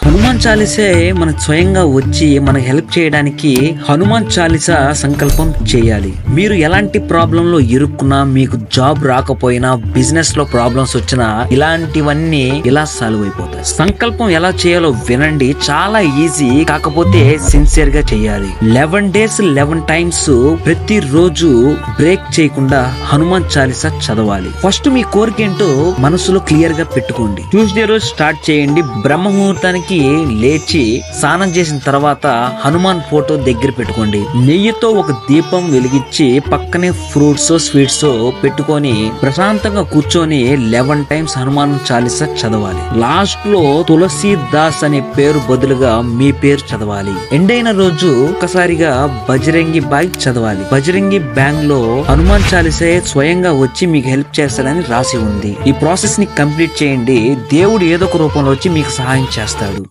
హనుమాన్ చాలీసే మనకు స్వయంగా వచ్చి మనకు హెల్ప్ చేయడానికి హనుమాన్ చాలీసా సంకల్పం చేయాలి. మీరు ఎలాంటి ప్రాబ్లం లో ఇరుక్కున్నా, మీకు జాబ్ రాకపోయినా, బిజినెస్ లో ప్రాబ్లమ్స్ వచ్చినా ఇలాంటివన్నీ ఇలా సాల్వ్ అయిపోతాయి. సంకల్పం ఎలా చేయాలో వినండి, చాలా ఈజీ, కాకపోతే సిన్సియర్ గా చేయాలి. 11 days 11 times ప్రతి రోజు బ్రేక్ చేయకుండా హనుమాన్ చాలీసా చదవాలి. ఫస్ట్ మీ కోరిక ఏంటో మనసులో క్లియర్ గా పెట్టుకోండి. ట్యూస్డే రోజు స్టార్ట్ చేయండి. బ్రహ్మ ముహూర్తానికి లేచి స్నానం చేసిన తర్వాత హనుమాన్ ఫోటో దగ్గర పెట్టుకోండి. నెయ్యితో ఒక దీపం వెలిగించి పక్కనే ఫ్రూట్స్ స్వీట్స్ పెట్టుకొని ప్రశాంతంగా కూర్చొని 11 times హనుమాన్ చాలీసా చదవాలి. లాస్ట్ లో తులసి దాస్ అనే పేరు బదులుగా మీ పేరు చదవాలి. ఎండైన రోజు ఒక్కసారిగా బజరంగి బాయ్ చదవాలి. బజరంగి బ్యాంగ్ లో హనుమాన్ చాలీసా స్వయంగా వచ్చి మీకు హెల్ప్ చేస్తాడని రాసి ఉంది. ఈ ప్రాసెస్ ని కంప్లీట్ చేయండి. దేవుడు ఏదో ఒక రూపంలో వచ్చి మీకు సహాయం చేస్తాడు.